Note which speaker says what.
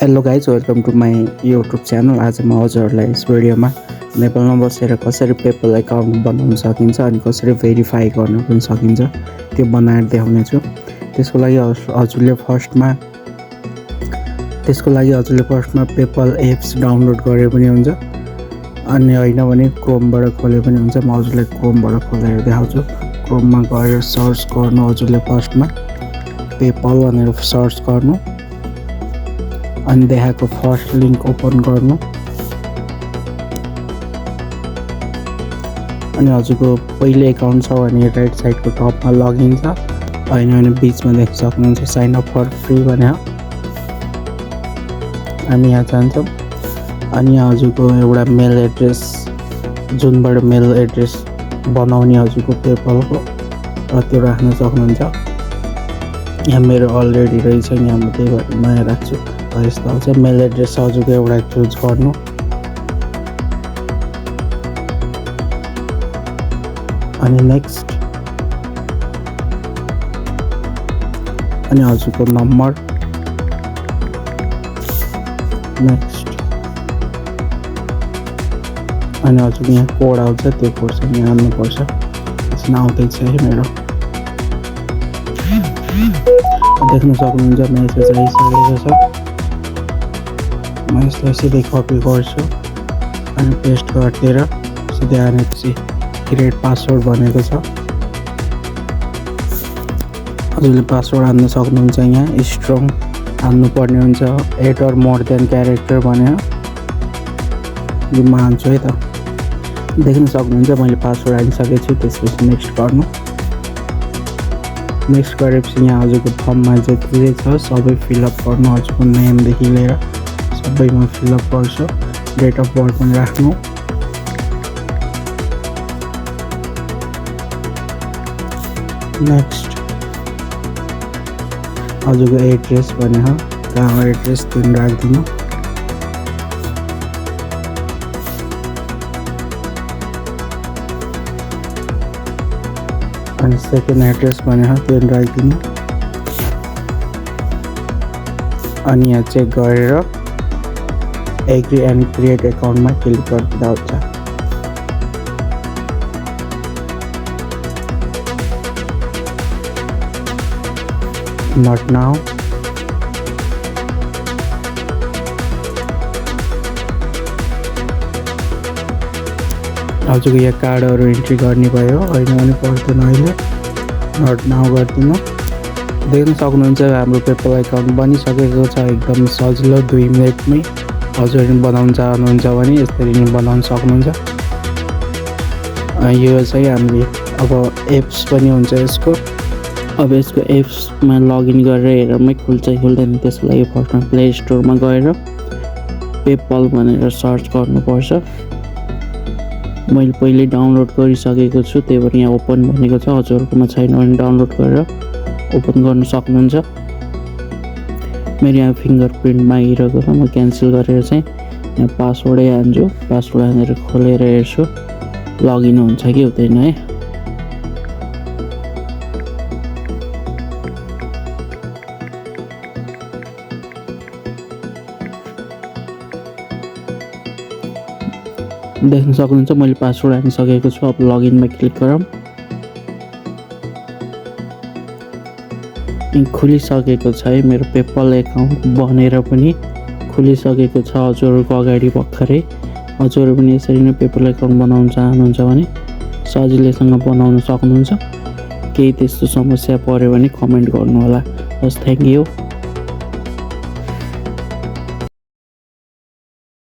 Speaker 1: Hello guys, welcome to my YouTube channel. आज म हजुरहरूलाई यस भिडियोमा नेपालमा बसेर कसरी पेपल एकाउन्ट बनाउन सकिन्छ अनि कसरी भेरिफाई गर्न पनि सकिन्छ त्यो बनाएर देखाउने छु। त्यसको लागि हजुरले फर्स्टमा पेपल एप्स डाउनलोड गरे पनि हुन्छ अनि होइन भने क्रोमबाट खोले पनि हुन्छ। म हजुरलाई क्रोमबाट खोलेर देखाउँछु। क्रोममा गएर सर्च गर्नु, हजुरले फर्स्टमा पेपल भनेर सर्च गर्नु अनि देखाएको फर्स्ट लिङ्क ओपन गर्नु अनि हजुरको पहिले एकाउन्ट छ भने राइट साइडको टपमा लगइन छ, होइन भने बिचमा देख्न सक्नुहुन्छ साइन अप फर फ्री भनेर। हामी यहाँ जान्छौँ अनि यहाँ हजुरको एउटा मेल एड्रेस, जुनबाट मेल एड्रेस बनाउने हजुरको पेपलको र त्यो राख्न सक्नुहुन्छ। यहाँ मेरो अलरेडी रहेछ, यहाँ म त्यही भएर नयाँ राख्छु। यस्तो आउँछ। मेल एड्रेस हजुरको एउटा चुज गर्नु अनि नेक्स्ट अनि हजुरको नम्बर नेक्स्ट अनि हजुरको यहाँ कोड आउँछ, त्यो कोड चाहिँ यहाँ हाल्नुपर्छ। यसमा आउँदैछ है मेरो, देख्न सक्नुहुन्छ मेसेज आइसकेको छ। म यसलाई सिधै कपी गर्छु अनि पेस्ट गरिदिएर सिधै आएपछि क्रिएट पासवर्ड भनेको छ। हजुरले पासवर्ड हाल्न सक्नुहुन्छ। यहाँ स्ट्रङ हाल्नुपर्ने हुन्छ, 8 or more than क्यारेक्टर भनेर। यो म हाल्छु है त। देख्न सक्नुहुन्छ मैले पासवर्ड हालिसकेको छु। त्यसपछि नेक्स्ट गर्नु। नेक्स्ट गरेपछि यहाँ हजुरको फर्ममा जति छ सबै फिलअप गर्नु। हजुरको नेमदेखि लिएर सबै म फिलअप गर्छु। डेट अफ बर्थ पनि राख्नु। नेक्स्ट हजुरको एड्रेस भनेर कहाँ एड्रेस त्यो राखिदिनु। अनि सेकेन्ड एड्रेस भनेर त्यो राखिदिनु अनि यहाँ चेक गरेर एग्री एन्ड क्रिएट एकाउन्टमा क्लिक गरिदिँदा हुन्छ। Not now. हजुरको यहाँ कार्डहरू इन्ट्री गर्ने भयो, होइन भने पर्दैन अहिले। नट नाउ गरिदिनु। देख्न सक्नुहुन्छ हाम्रो पेपल एकाउन्ट बनिसकेको छ। एकदम सजिलो 2 मिनटमै हजुरले बनाउन चाहनुहुन्छ भने यसरी नै बनाउन सक्नुहुन्छ। यो चाहिँ हामीले अब एप्स पनि हुन्छ यसको। अब यसको एप्समा लगइन गरेर हेरमै खुल्छ खुल्दैन, त्यसको लागि फर्स्टमा प्ले स्टोरमा गएर पेपल भनेर सर्च गर्नुपर्छ। मैले पहिले डाउनलोड गरिसकेको छु, त्यही भएर यहाँ ओपन भनेको छ। हजुरहरूकोमा छैन भने डाउनलोड गरेर ओपन गर्न सक्नुहुन्छ। मेरो यहाँ फिङ्गरप्रिन्ट मागिरहेको छ, म क्यान्सल गरेर चाहिँ यहाँ पासवर्डै हाल्छु। पासवर्ड हालेर खोलेर हेर्छु लगइन हुन्छ कि हुँदैन है। देख्न सक्नुहुन्छ मैले पासवर्ड हालिसकेको छु। अब लगइनमा क्लिक गरौँ। खुलिसकेको छ है मेरो पेपल एकाउन्ट बनेर पनि खुलिसकेको छ हजुरहरूको अगाडि भर्खरै। हजुरहरू पनि यसरी नै पेपल एकाउन्ट बनाउन चाहनुहुन्छ भने सजिलैसँग बनाउन सक्नुहुन्छ। केही त्यस्तो समस्या पर्यो भने कमेन्ट गर्नु होला। हस्, थ्याङ्क यू।